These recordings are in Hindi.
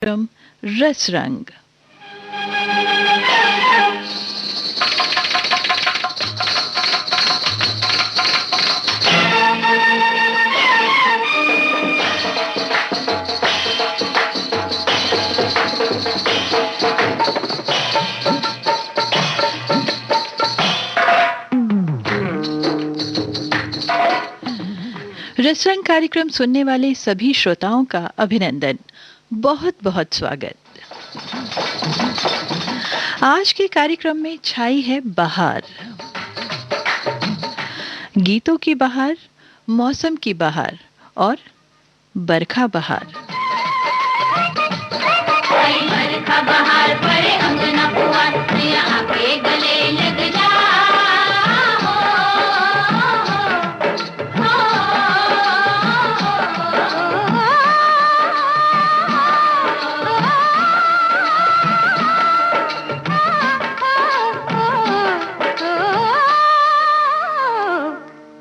कार्यक्रम रस रंग। रसरंग कार्यक्रम सुनने वाले सभी श्रोताओं का अभिनंदन, बहुत बहुत स्वागत। आज के कार्यक्रम में छाई है बहार, गीतों की बहार, मौसम की बहार और बरखा बहार। बरखा बहार पड़े अंगना पुआर, नया आके गले लग जा।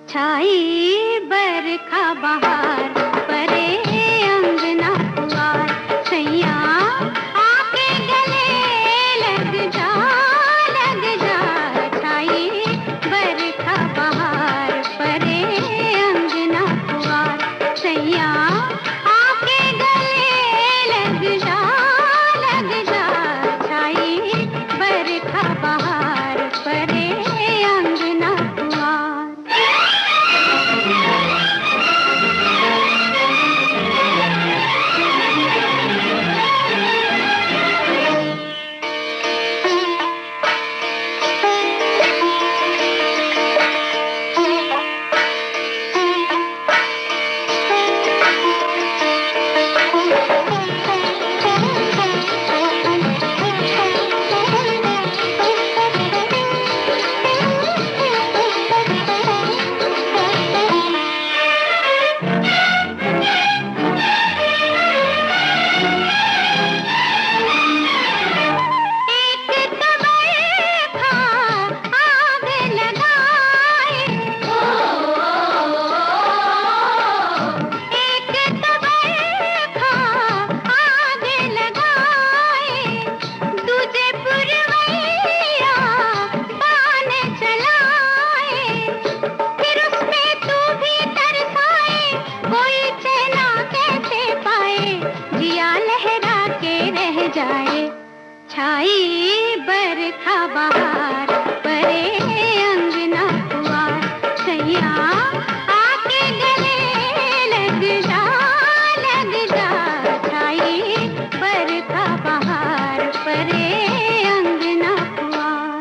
छाई बरखा बहार परे अंगना पुआर, सैया आके गले लग जा लग जा। छाई बरखा बहार परे अंगना पुआर, सैया आके गले लग जा लग जा। छाई बरखा बहार परे अंगना पुआर। छाई बरखा बहार परे अंगना पुआर, सैया आके गले लग जा लग जा। छाई बरखा बहार परे अंगना पुआर।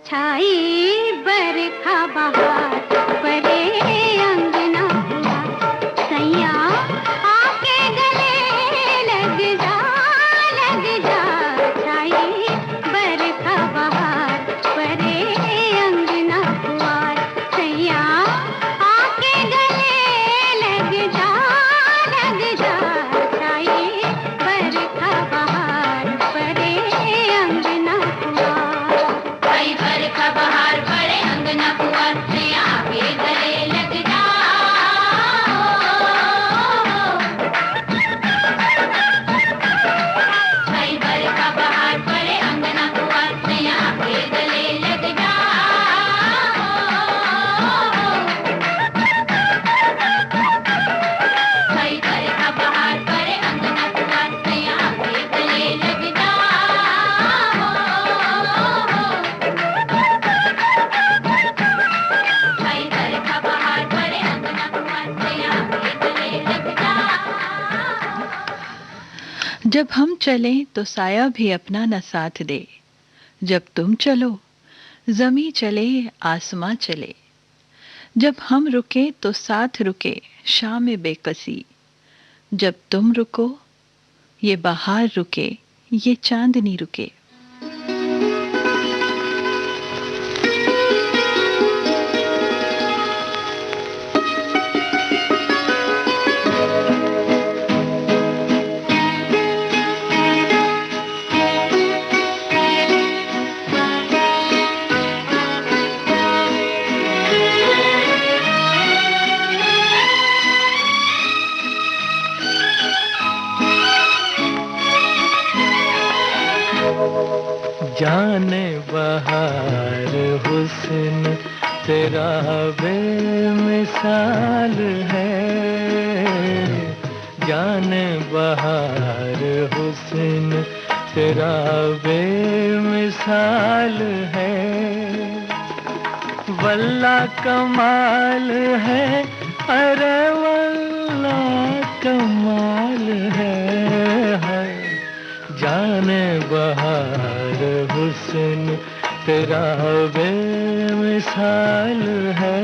छाई बरखा बहार परे अंगना पुआर, सैया आके गले लग जा लग जा। छाई बरखा बहार परे अंगना पुआर, सैया आके गले जब हम चलें तो साया भी अपना न साथ दे, जब तुम चलो ज़मीं चले आसमां चले, जब हम रुके तो साथ रुके शाम बेकसी, जब तुम रुको ये बहार रुके, ये चांदनी रुके। जाने बहार हुस्न तेरा बेमिसाल है, जाने बहार हुस्न तेरा बेमिसाल है। वल्ला कमाल है, अरे वल्ला कमाल है, जाने बहार हुस्न तेरा बेमिसाल है।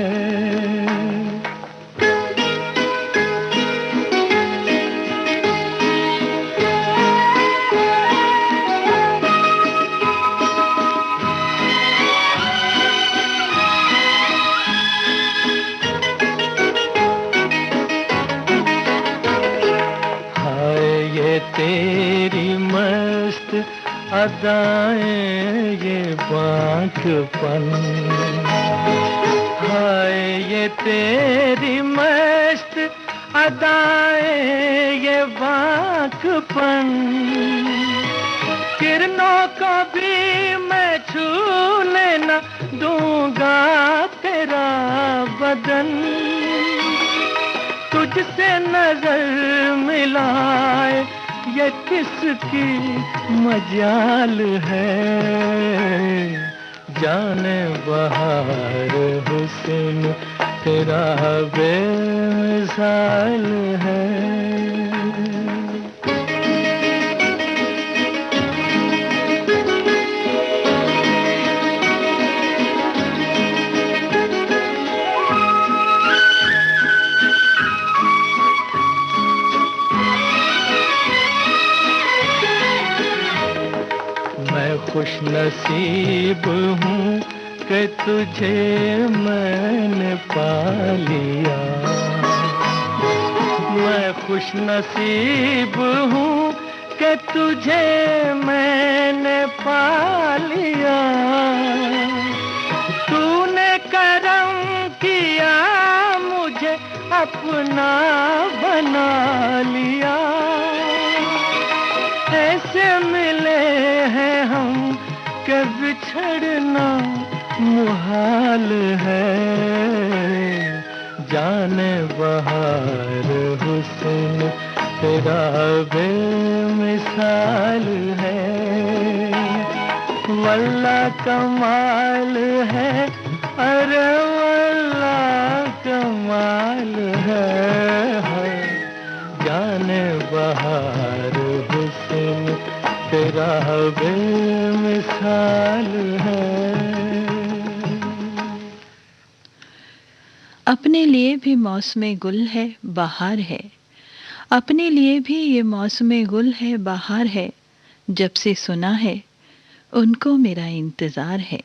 तेरी मस्त अदाएं ये बांझपन, हाय ये तेरी मस्त अदाएं ये बांझपन, किरणों को भी मैं छूने न दूंगा तेरा बदन, तुझसे नजर मिलाए ये किसकी मजाल है, जाने बहार हुस्न तेरा बेमिसाल है। खुश नसीब हूँ कि तुझे मैंने पा लिया, मैं खुश नसीब हूँ कि तुझे मैंने पा लिया, तूने करम किया मुझे अपना बना लिया, ऐसे मिले हैं हम कि बिछड़ना मुहाल है, जाने बहार हुस्न तेरा बेमिसाल है। वल्ला कमाल है, अरे वल्ला कमाल है, जाने बहार हुस्न तेरा बेमिसाल है। अपने लिए भी मौसमे गुल है बहार है, अपने लिए भी ये मौसमे गुल है बहार है, जब से सुना है उनको मेरा इंतजार है।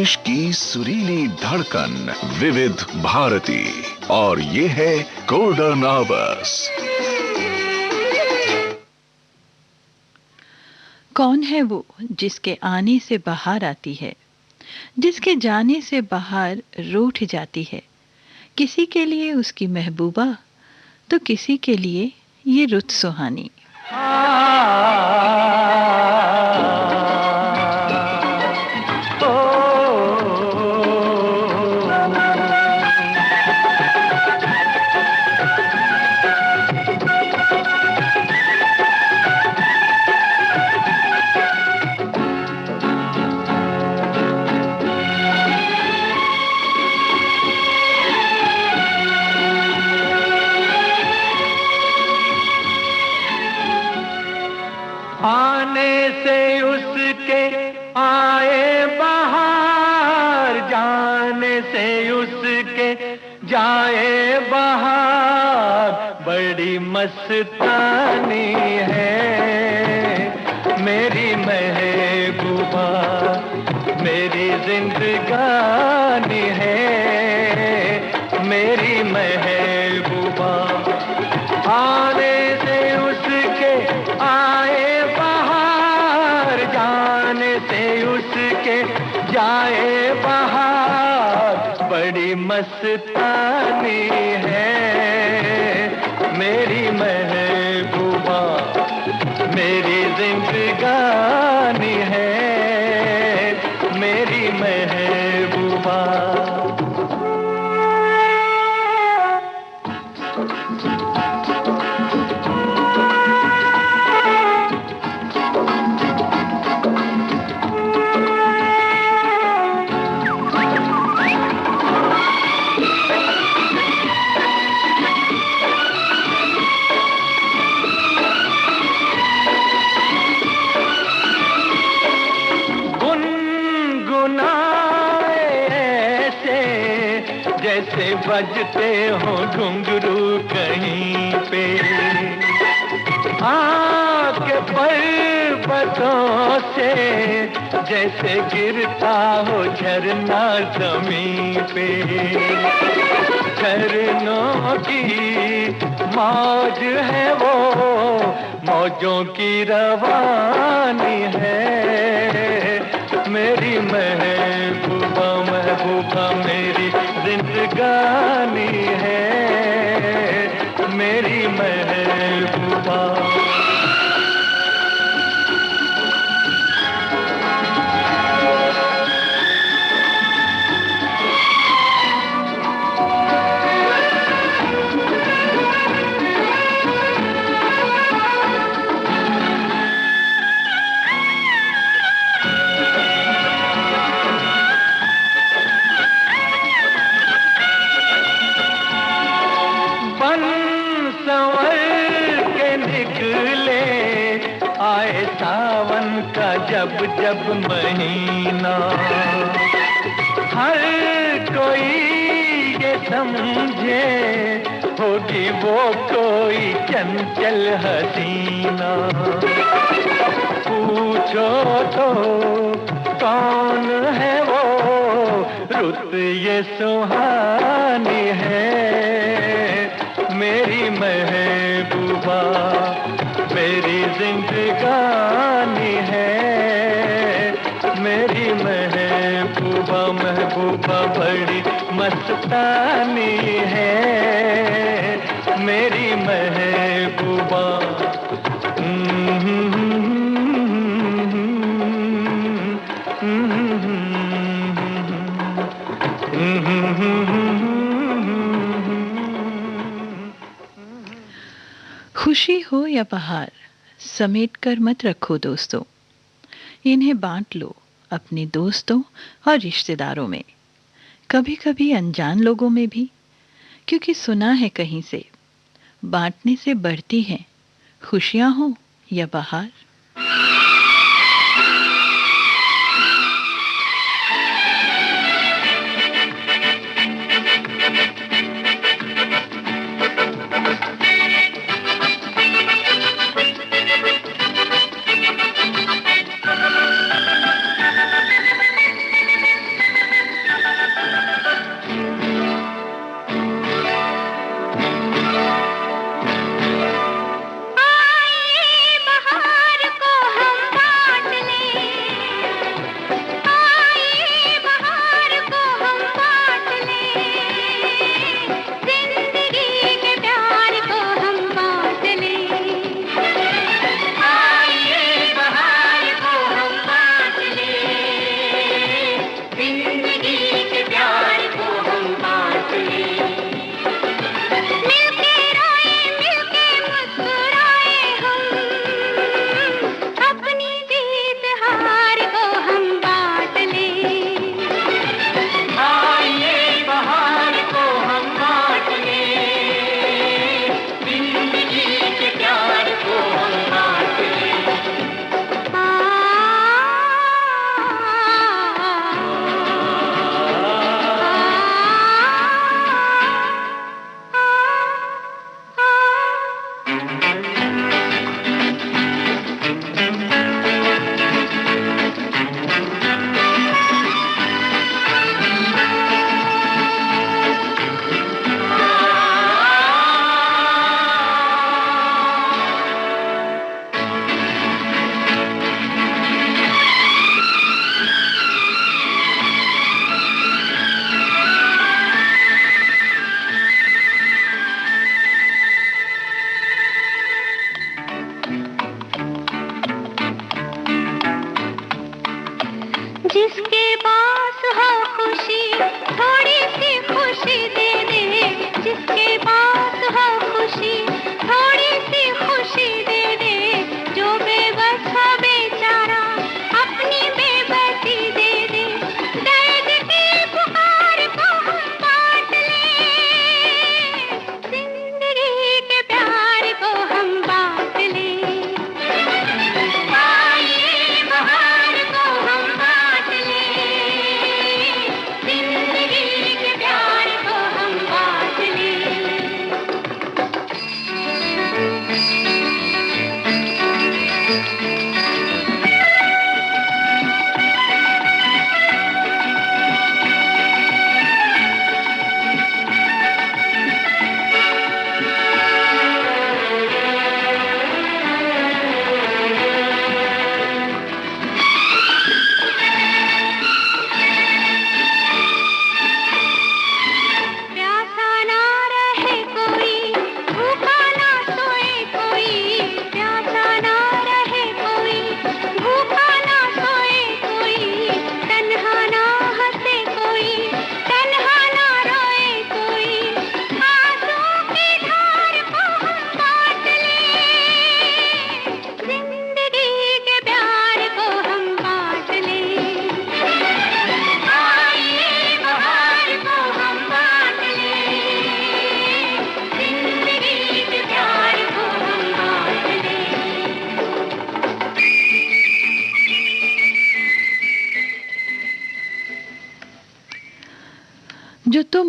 देश की सुरीली धड़कन विविध भारती, और ये है गोल्डन आवर्स। कौन है वो जिसके आने से बाहर आती है, जिसके जाने से बाहर रूठ जाती है। किसी के लिए उसकी महबूबा, तो किसी के लिए ये रुत सुहानी। आने से उसके आए बहार, जाने से उसके जाए बहार। बड़ी मस्तानी है मेरी महबूबा, मेरी जिंदगानी है मेरी महबूबा। आने से उसके आए बहार, जाने से उसके जाए बहार। बड़ी मस्तानी है मेरी महबूबा, मेरी जिंदगानी है मेरी महबूबा। जैसे बजते हो घुंघरू कहीं पे, आके पर्वतों से जैसे गिरता हो झरना जमीन पे। झरनों की मौज है वो, मौजों की रवानी है मेरी महबूबा। महबूबा मेरी जिंदगानी है मेरी महबूबा। आए सावन का जब जब महीना, हर कोई ये समझे होगी वो कोई चंचल हसीना। पूछो तो कौन है वो, रुत ये सुहानी है मेरी महबूबा, मेरी जिंदगानी है मेरी महबूबा। महबूबा बड़ी मस्तानी है मेरी महबूबा। खुशी हो या बहार, समेट कर मत रखो दोस्तों, इन्हें बांट लो अपने दोस्तों और रिश्तेदारों में, कभी कभी अनजान लोगों में भी, क्योंकि सुना है कहीं से बांटने से बढ़ती हैं खुशियां हो या बहार।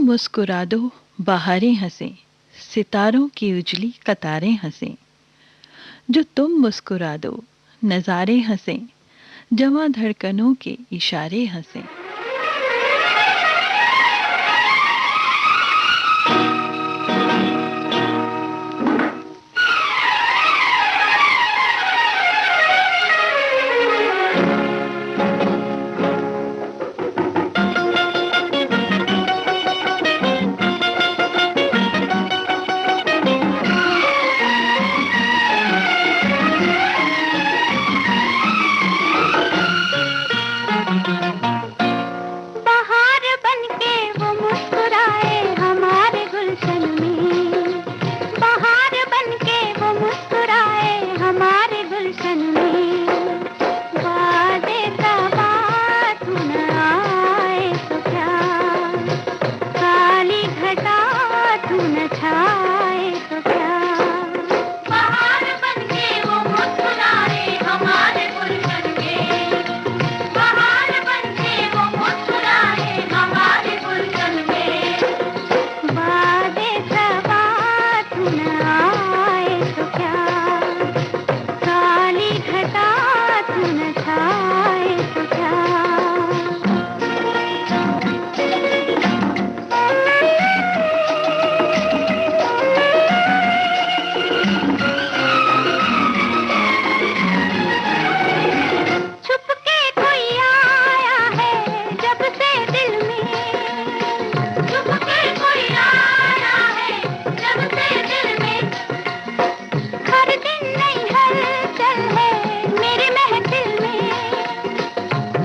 तुम मुस्कुरा दो बहारें हंसे, सितारों की उजली कतारें हंसे। जो तुम मुस्कुरा दो नजारे हंसे, जवां धड़कनों के इशारे हंसे। बहार बनके वो मुस्कुराए हमारे गुलशन में, बहार बनके वो मुस्कुराए हमारे गुलशन में। वादे का बात न आए तो क्या, काली घटा तू न छाए तो क्या। बहार बनके वो मुस्कुराए हमारे गुलशन में, बहार बनके वो मुस्कुराए हमारे गुलशन में। वादे का बात न आए तो क्या, काली घटा तू न छाए तो क्या। छुपके कोई आया है जब से दिल में, छुपके कोई आया है जब से दिल में। हर दिन नई हलचल है मेरे महफिल में,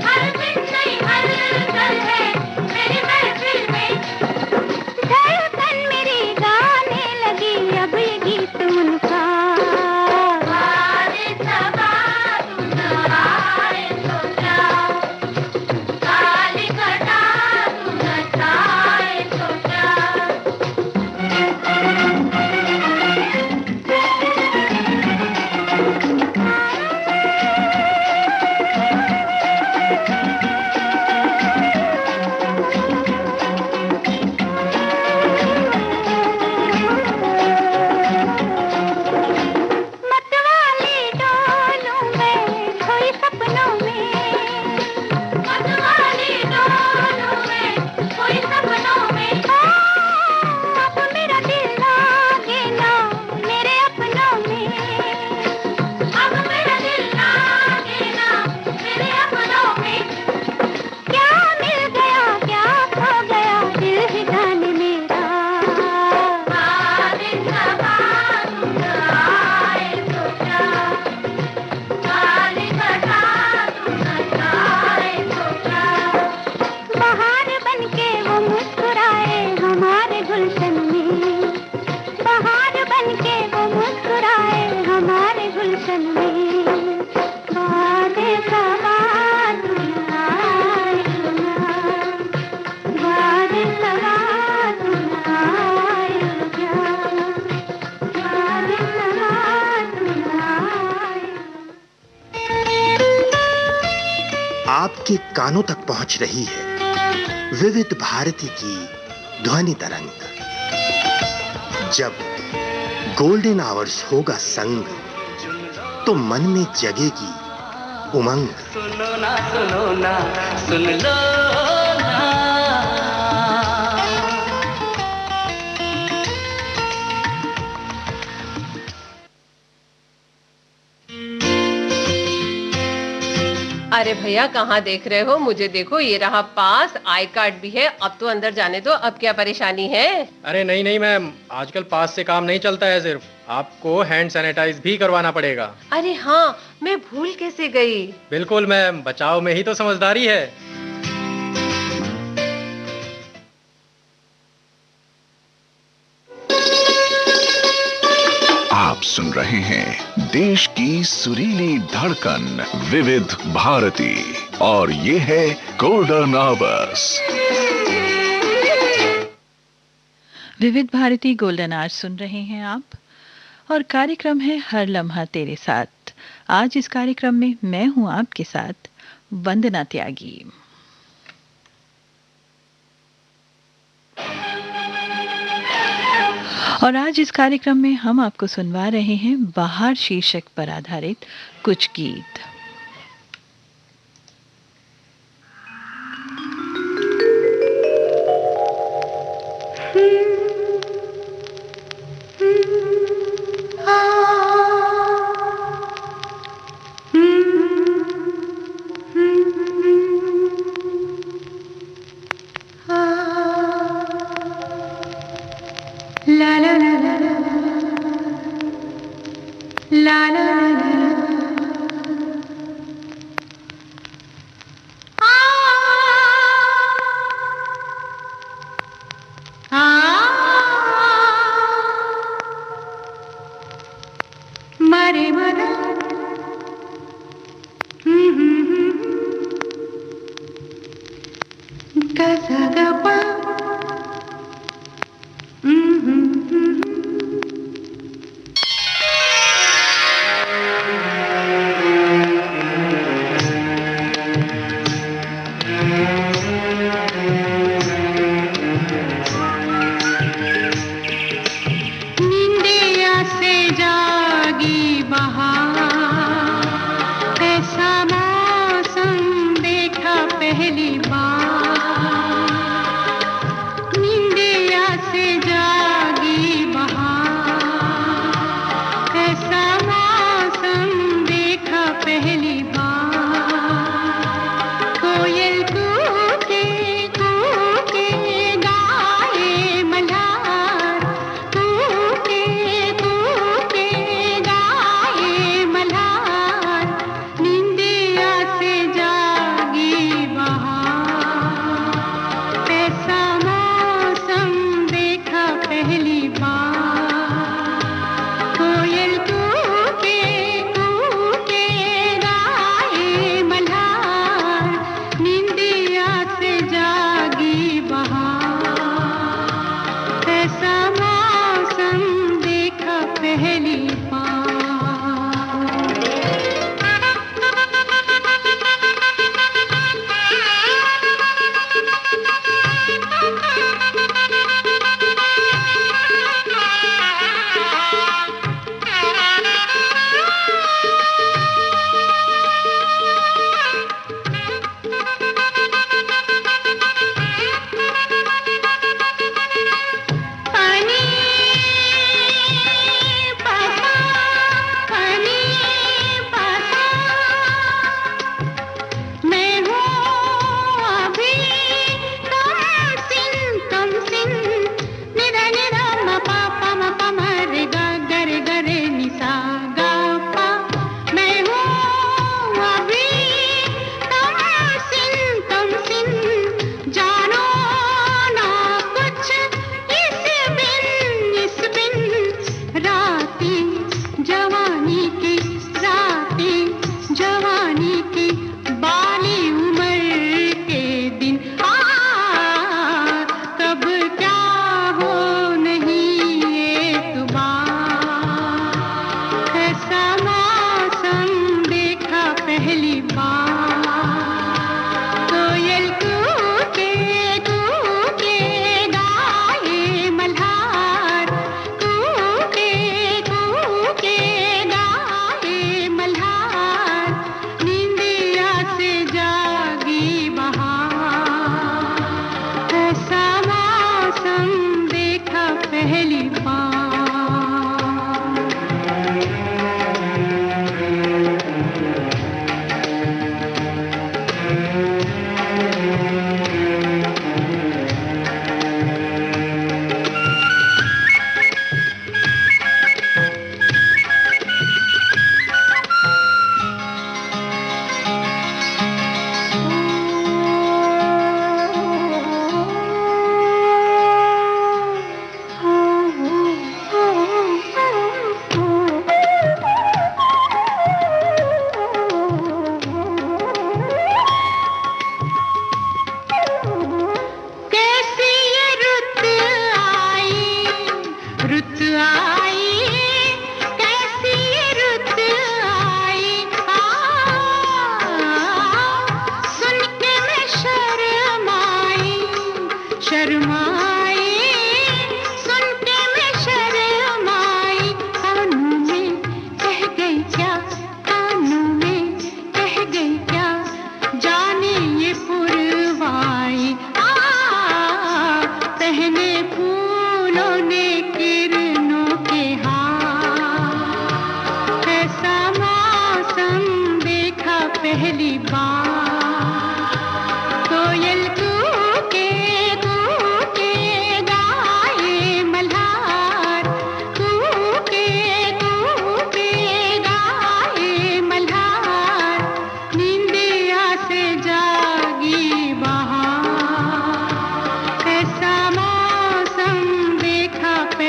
हर दिन नई हलचल है मेरी महफिल में। धड़कन मेरी गाने लगी अब ये गीत उनका। वादे सबा तू न आए तो क्या, काली घटा तू न छाए तो क्या। मतवाली डोलूं मैं खोई सपनों में, मतवाली डोलूं मैं खोई सपनों में। अब मेरा दिल लागे ना मेरे अपनों में, अब मेरा दिल लागे ना मेरे अपनों में। क्या मिल गया क्या खो गया दिल ही जाने मेरा। वादे सबा तू न आए तो क्या, काली घटा तू न छाए तो क्या। बहार बनके वो मुस्कुराए हमारे गुलशन में, बहार बनके वो मुस्कुराए हमारे गुलशन में। वादे का बात न आए तो क्या, वादे का बात न आए तो क्या, वादे का बात न आए। आपके कानों तक पहुंच रही है विविध भारती की ध्वनि तरंग। जब गोल्डन आवर्स होगा संग, तो मन में जगेगी उमंग। सुनो ना सुन लो ना। अरे भैया कहाँ देख रहे हो, मुझे देखो, ये रहा पास, आई कार्ड भी है। अब तो अंदर जाने दो, अब क्या परेशानी है। अरे नहीं नहीं मैम, आजकल पास से काम नहीं चलता है, सिर्फ आपको हैंड सैनिटाइज भी करवाना पड़ेगा। अरे हाँ, मैं भूल कैसे गई। बिल्कुल मैम, बचाव में ही तो समझदारी है। आप सुन रहे हैं देश की सुरीली धड़कन विविध भारती और ये है गोल्डन आवर्स। विविध भारती गोल्डन आवर्स सुन रहे हैं आप और कार्यक्रम है हर लम्हा तेरे साथ। आज इस कार्यक्रम में मैं हूं आपके साथ वंदना त्यागी। और आज इस कार्यक्रम में हम आपको सुनवा रहे हैं बाहर शीर्षक पर आधारित कुछ गीत। शर्माए सुन के मैं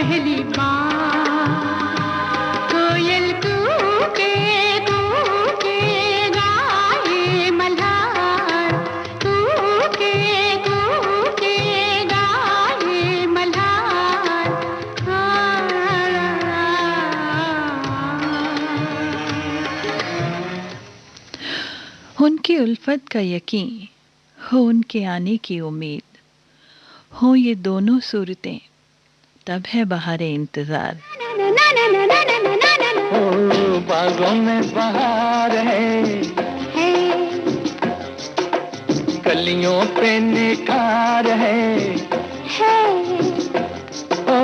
पहली बार कोयल कूके कूके गाए मल्हार, कूके कूके गाए मल्हार। उनकी उल्फत का यकीन हो, उनके आने की उम्मीद हो, ये दोनों सूरतें तब है बहारे इंतजार। ओ बागों में बहार है, कलियों पे निखार है। ओ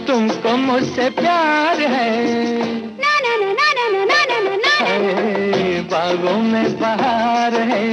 तुमको मुझसे प्यार है, बागों में बहार है।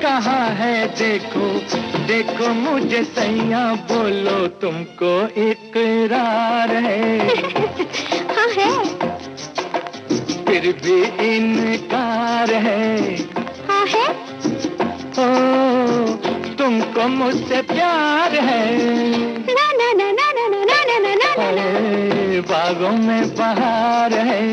कहा है देखो देखो मुझे सैया, बोलो तुमको इकरार है। हाँ है, फिर भी इनकार है। हाँ है, ओ तुमको मुझसे प्यार है। ना ना ना ना ना ना ना ना ना ना, बागों में बहार है।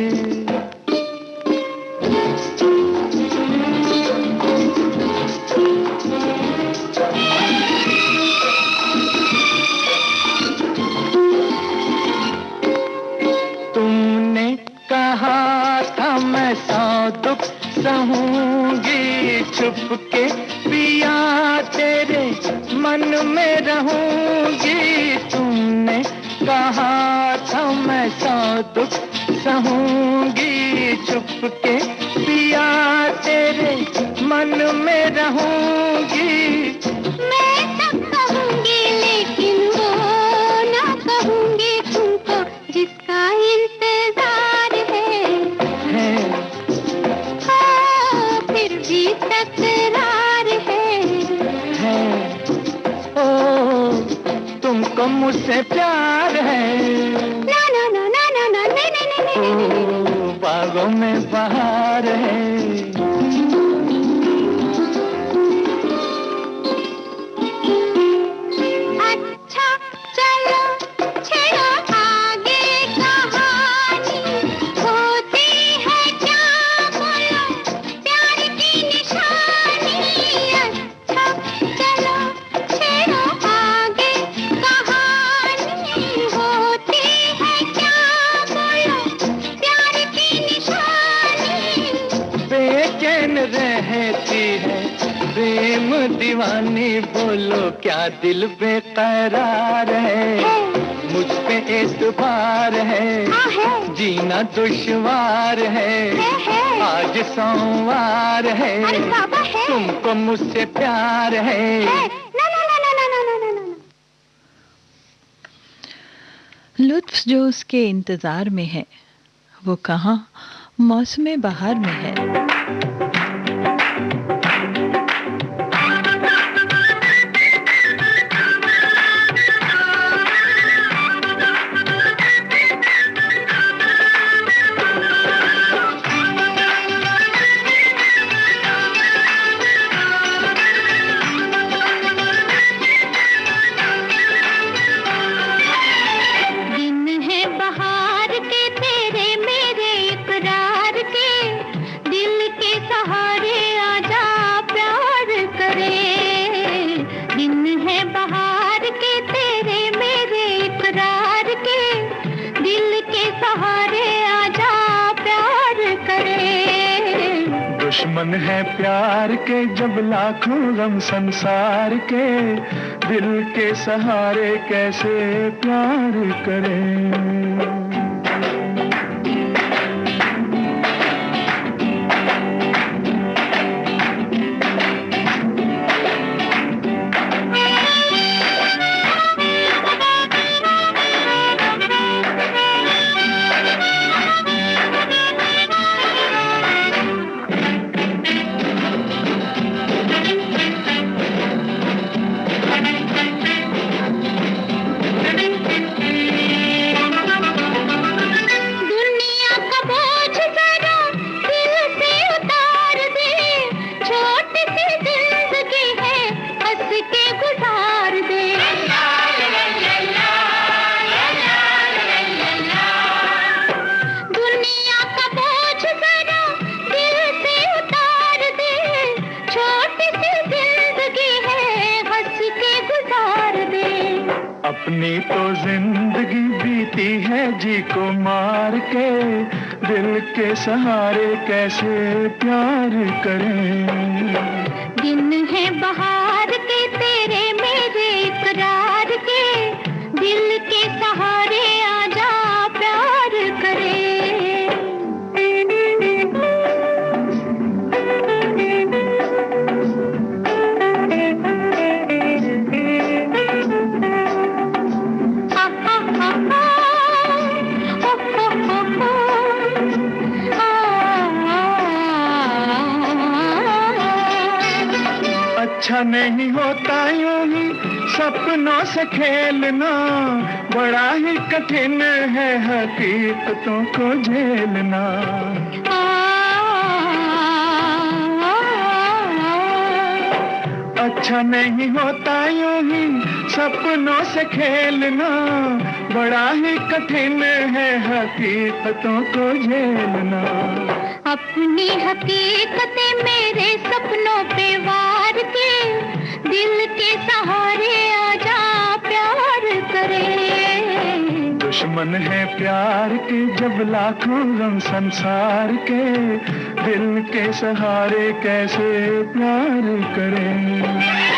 तुमने कहा था मैं 100 दुख सहूंगी, छुप के पिया तेरे मन में रहूंगी। तुमने कहा था मैं 100 दुख सहूंगी, छुप के पिया तेरे मन में रहूंगी। मैं सब कहूंगी लेकिन वो ना कहूंगी तुमको जिसका इंतजार है। हाँ, फिर भी तकरार है। ओ तुमको मुझसे प्यार है। ना ना ना ना ना ना ना ना ना, ओ बागों में बहार है। अच्छा चलो छेड़ो आगे कहानी, होती है क्या बोलो प्यार की निशानी। अच्छा चलो छेड़ो आगे कहानी, होती है क्या बोलो प्यार की निशानी। बेचैन रहती है प्रेम दीवानी, बोलो क्या दिल बेकरार है। मुझ पे एतबार है, जीना दुश्वार है। आज सोमवार है, अरे बाबा है, तुमको मुझसे प्यार है। ना ना ना ना ना ना ना ना ना। लुत्फ जो उसके इंतजार में है, वो कहाँ मौसम बहार में है। दिन है बहार के तेरे मेरे इकरार के, दिल के सहारे आजा प्यार करे। दिन है बहार के तेरे मेरे इकरार के, दिल के सहारे आजा प्यार करे। दुश्मन है प्यार के जब लाखों गम संसार के, दिल के सहारे कैसे प्यार करें। दुनिया का बोझ जरा दिल से उतार दे, छोटी सी जिंदगी है हंस के गुजार दे। दुनिया का बोझ जरा दिल से उतार दे, छोटी सी जिंदगी है हंस के गुजार दे। अपनी तो जिंदगी बीती है जी को मार के, दिल के सहारे कैसे प्यार करें। दिन है बहार के तेरे मेरे इकरार के, दिल के सहारे आजा प्यार करे। हा हा हा हा, ओ हो हो, अच्छा नहीं होता यूं ही सपनों से खेलना, बड़ा ही कठिन है हकीकतों को झेलना। अच्छा नहीं होता यूं ही सपनों से खेलना, बड़ा ही कठिन है हकीकतों को झेलना। अपनी हकीकतें मेरे सपनों पे वार के, दिल के सहारे आजा प्यार करे। दुश्मन है प्यार के जब लाखों गम संसार के, दिल के सहारे कैसे प्यार करें।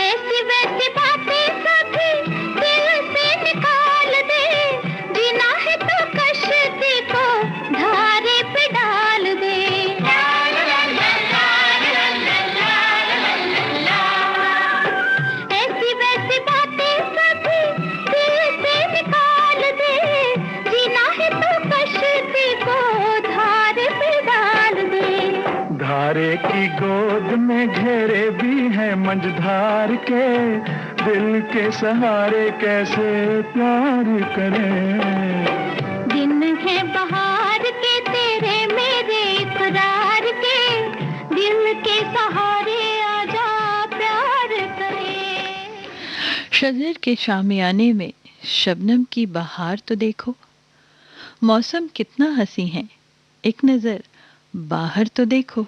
ऐसी वैसी बातें सभी दिल से निकाल दे, जीना है तो कश्ती को धारे पे डाल दे। ऐसी वैसी बातें सभी दिल से निकाल दे, जीना है तो कश्ती को धारे पे डाल दे। धारे की गोद में घेरे भी है मंझधार के, दिल के सहारे कैसे प्यार करें। दिन है बहार के तेरे मेरे इकरार के, दिल के सहारे आजा प्यार करे। शजर के शामियाने में शबनम की बहार तो देखो, मौसम कितना हंसी है, एक नजर बाहर तो देखो।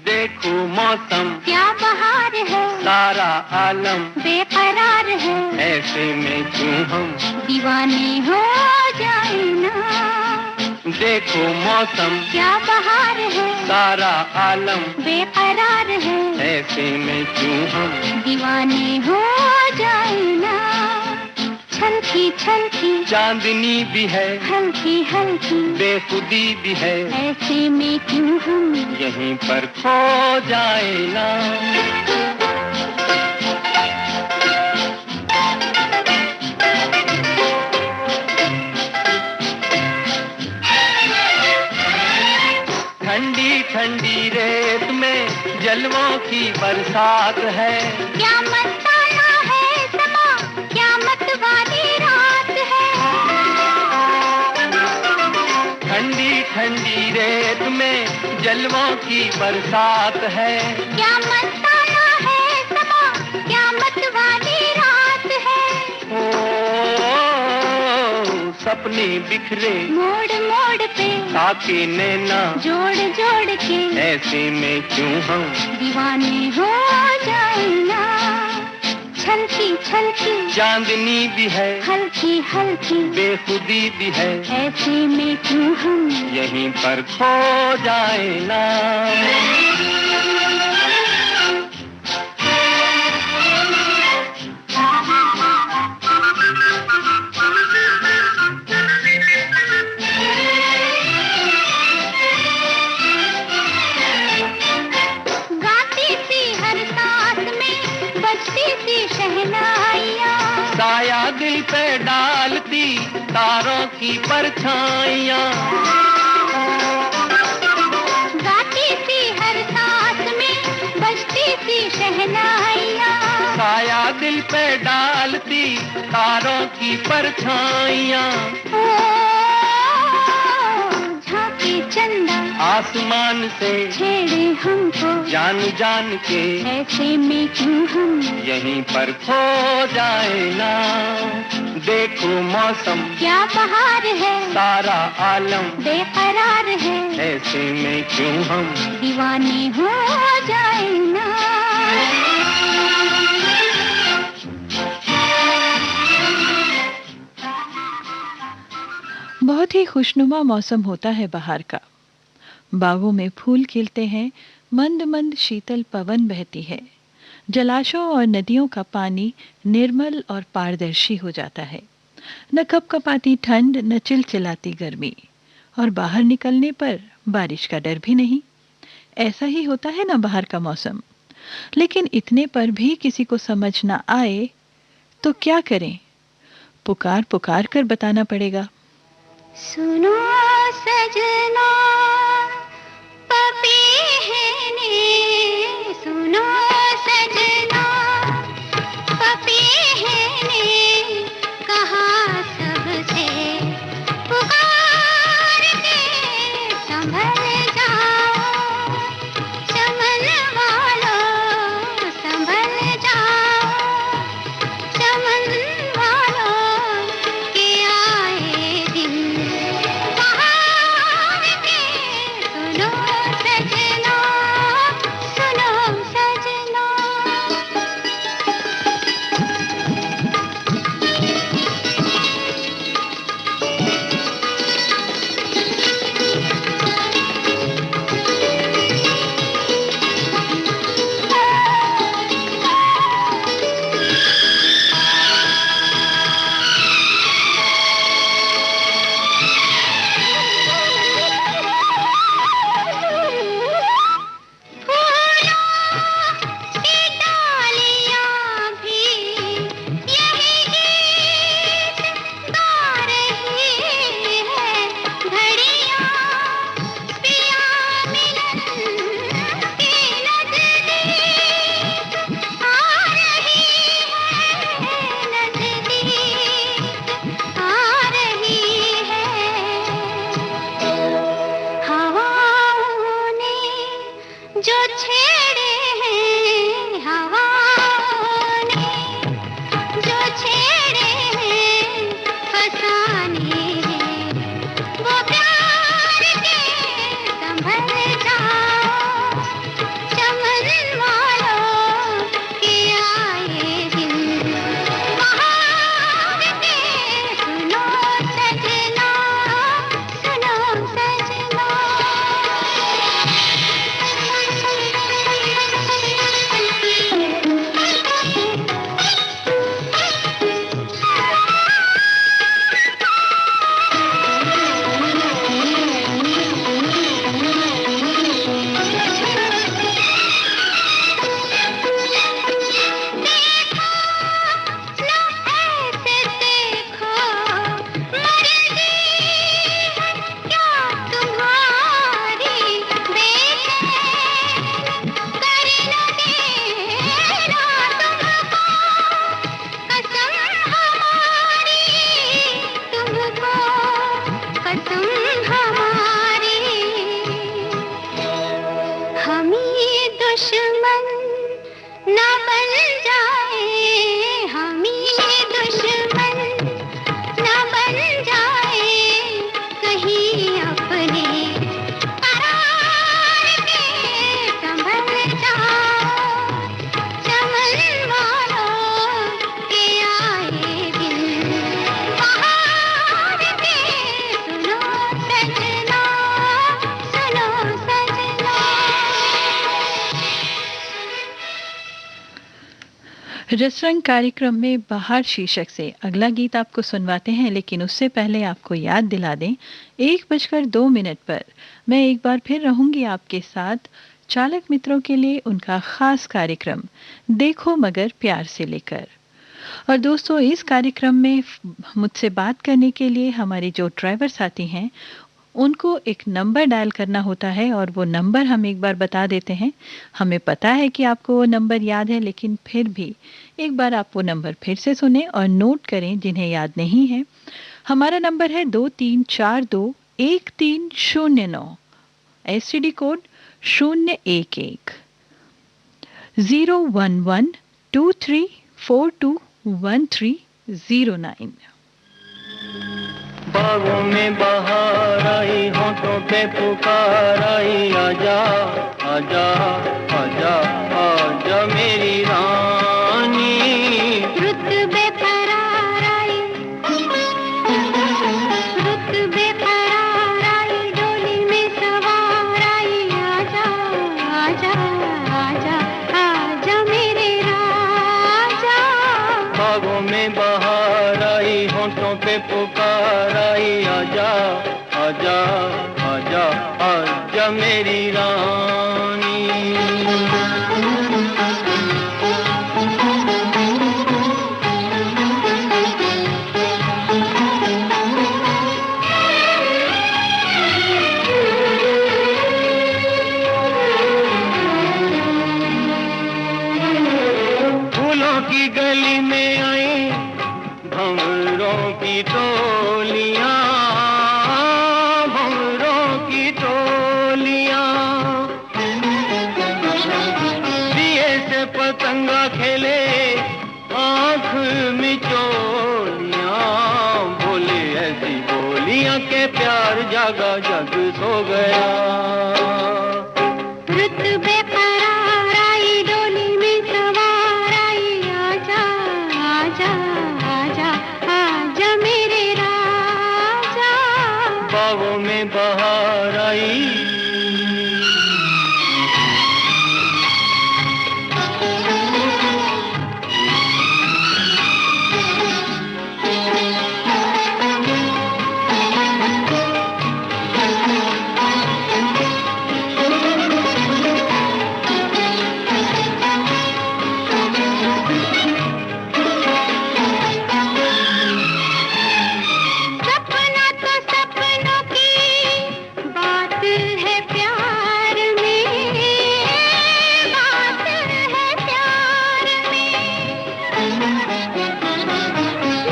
देखो मौसम क्या बहार है, सारा आलम, बेकरार है, ऐसे में क्यों हम दीवाने हो जाए ना। देखो मौसम क्या बहार है, सारा आलम, बेकरार है, ऐसे में क्यों हम दीवाने हो जाए ना। छलकी छलकी चांदनी भी है, हल्की हल्की बेखुदी भी है, ऐसे में क्यों हम यहीं पर खो जाए ना। जलवों की बरसात है। क्या मस्ताना है समा, क्या मतवाली रात है। ठंडी ठंडी रेत में जलवों की बरसात है। क्या मस्ताना है समा, क्या मतवाली रात है। सपने बिखरे मोड़ मोड़ पे ताके नैना जोड़ जोड़ के ऐसे में क्यों हम दीवाने हो जाए ना। छलकी छलकी चांदनी भी है, हल्की हल्की बेखुदी भी है, ऐसे में क्यों हम यहीं पर खो जाए ना। साया दिल पे डालती तारों की परछाइयाँ। गाती सी हर सांस में बजती सी शहनाइयाँ। साया दिल पे डालती तारों की परछाइयाँ। झांकी चंदा आसमान से छेड़े हमको जान जान के ऐसे में क्यों हम यहीं पर खो जाए ना। देखो मौसम क्या बहार है, सारा आलम बेकरार है, ऐसे में क्यों हम दीवाने हो जाए ना। बहुत ही खुशनुमा मौसम होता है बाहर का। बागों में फूल खिलते हैं, मंद मंद शीतल पवन बहती है, जलाशयों और नदियों का पानी निर्मल और पारदर्शी हो जाता है। न कपकपाती ठंड, न चिलचिलाती गर्मी, और बाहर निकलने पर बारिश का डर भी नहीं। ऐसा ही होता है ना बाहर का मौसम। लेकिन इतने पर भी किसी को समझ ना आए तो क्या करें? पुकार पुकार कर बताना पड़ेगा। सुनो सजना पपीहने, सुनो सजना पपीहने, कहा सबसे पुकार के संभल जाओ, चमन वालों संभल जाओ, चमन वालों के आए दिन बहार के रसरंग कार्यक्रम में बाहर शीर्षक से अगला गीत आपको सुनवाते हैं, लेकिन उससे पहले आपको याद दिला दें 1:02 पर मैं एक बार फिर रहूंगी आपके साथ चालक मित्रों के लिए उनका खास कार्यक्रम देखो मगर प्यार से लेकर। और दोस्तों, इस कार्यक्रम में मुझसे बात करने के लिए हमारे जो ड्राइवर साथी हैं उनको एक नंबर डायल करना होता है, और वो नंबर हम एक बार बता देते हैं। हमें पता है कि आपको वो नंबर याद है, लेकिन फिर भी एक बार आप वो नंबर फिर से सुने और नोट करें जिन्हें याद नहीं है। हमारा नंबर है 23421309, एसटीडी कोड 011 01123421309। बागों में बहार आई, होठों पे पुकार आई, आजा आजा आजा आजा मेरी रानी। रुत बेकरार आई, रुत बेकरार आई, डोली में सवार आई, आजा आजा आजा आजा मेरे राजा। बागों में बहार आई, होठों पे पुकार आई, आजा आजा आजा आजा मेरी रानी। फूलों की गली में आई भंवरों की टोलियां, भंवरों की टोलियां। दिए से पतंगा खेले आंख मिचोलियां, बोले ऐसी बोलियां के प्यार जागा जग सो गया। रुत बेकरार आई, डोली में सवार आई, आजा आजा आजा आजा मेरे राजा। बागों में बहार आई। सपना तो सपनों की बात है प्यार में, बात है प्यार में।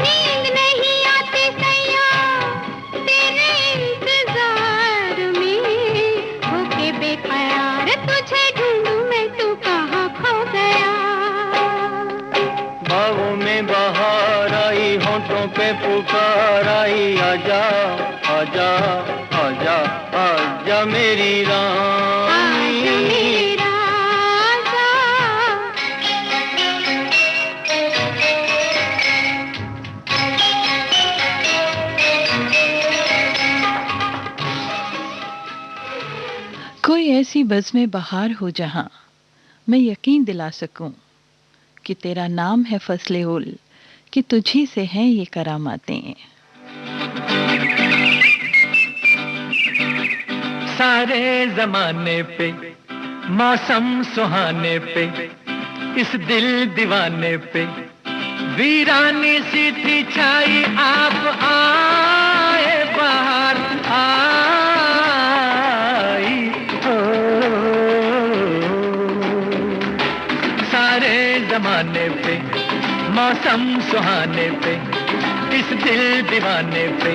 नींद नहीं आती सैया तेरे इंतजार में, होके बेकरार तुझे ढूंढूं मैं, तू कहाँ खो गया। बागों में बहार आई, होठों पे पुकार आई, आजा आजा आजा आजा मेरी आजा रानी। मेरे राजा। कोई ऐसी बज़्म बहार हो जहां मैं यकीन दिला सकूं कि तेरा नाम है फसले उल, कि तुझी से हैं ये करामातें। सारे जमाने पे मौसम सुहाने पे, इस दिल दीवाने पे वीरानी सी थी छाई, आप आए बाहर आई हो। सारे जमाने पे मौसम सुहाने पे, इस दिल दीवाने पे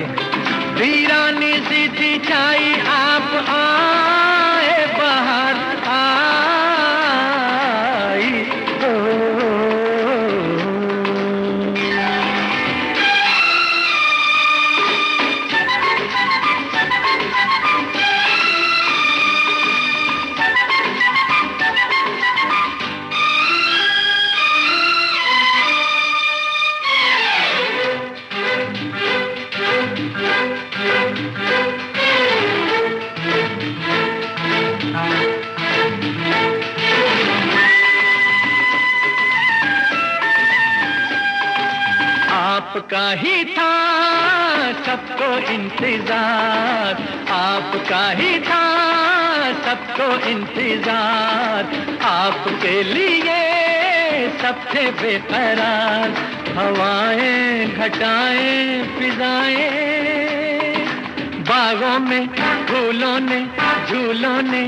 वीरानी सी थी छाई, आप आए बाहर आई हो। आपका ही था सबको इंतजार, आपका ही था सबको इंतजार, आपके लिए सब थे बेकरार, हवाएं घटाएं फिजाएं, बागों में फूलों ने झूलों ने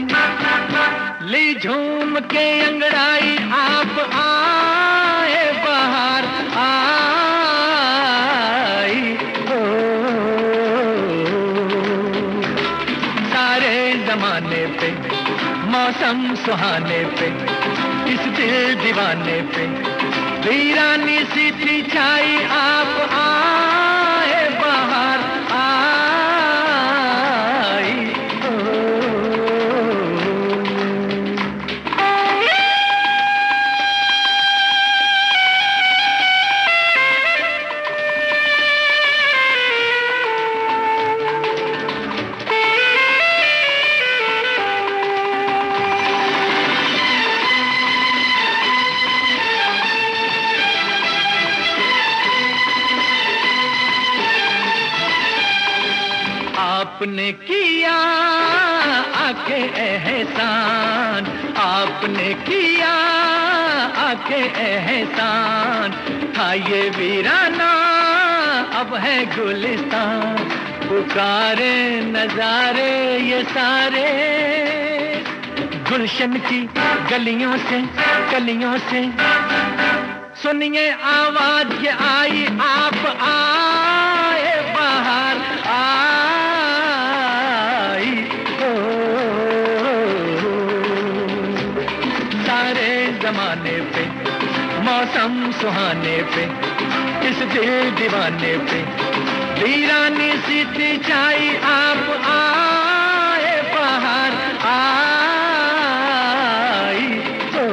ली झूम के अंगड़ाई, आप आए बाहर आई हो। सारे जमाने पे मौसम सुहाने पे इस दिल दीवाने पे वीरानी सी थी छाई, आप आए बाहर आई हो। आपने किया आके एहसान, आपने किया आके एहसान, था ये वीराना अब है गुलिस्तान, पुकारे नजारे ये सारे गुलशन की गलियों से कलियों से, सुनिए आवाज ये आई, आप आए बाहर आई हो। सारे जमाने पे मौसम सुहाने पे इस दिल दीवाने पे वीरानी सी थी छाई, आप आए बाहर आई हो।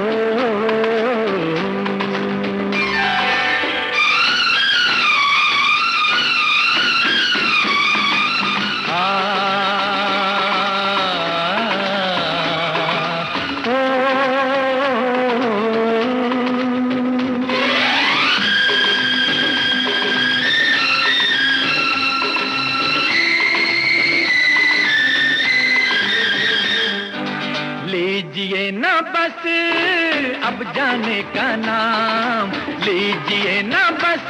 लीजिए ना बस अब जाने का नाम, लीजिए ना बस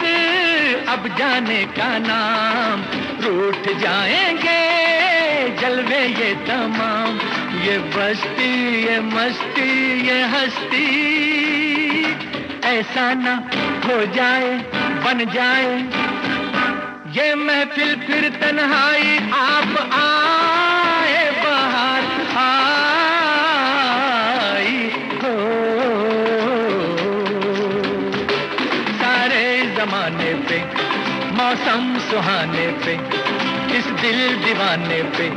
अब जाने का नाम, रूठ जाएंगे जलवे ये तमाम, ये बस्ती ये मस्ती ये हस्ती, ऐसा ना हो जाए बन जाए ये महफिल फिर तन्हाई, आप आए बाहर आई हो। सारे जमाने पे मौसम सुहाने पे इस दिल दीवाने पे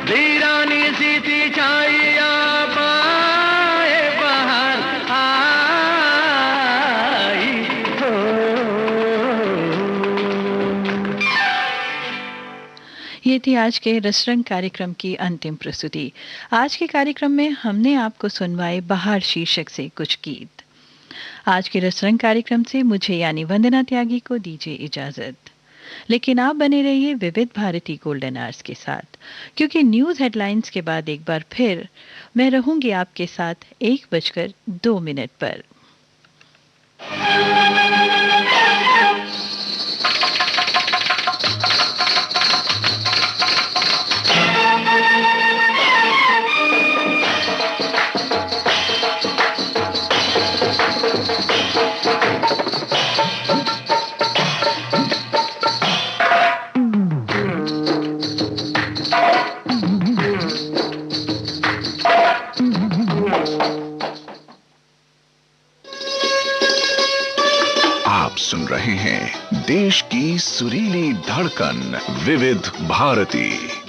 वीरानी सी थी छाई, आप आए बाहर आई हो। ये थी आज के रसरंग कार्यक्रम की अंतिम प्रस्तुति। आज के कार्यक्रम में हमने आपको सुनवाए बहार शीर्षक से कुछ गीत। आज के रसरंग कार्यक्रम से मुझे यानी वंदना त्यागी को दीजिए इजाजत, लेकिन आप बने रहिए विविध भारती गोल्डन आवर्स के साथ, क्योंकि न्यूज़ हेडलाइंस के बाद एक बार फिर मैं रहूंगी आपके साथ 1:02 पर। आप सुन रहे हैं देश की सुरीली धड़कन विविध भारती।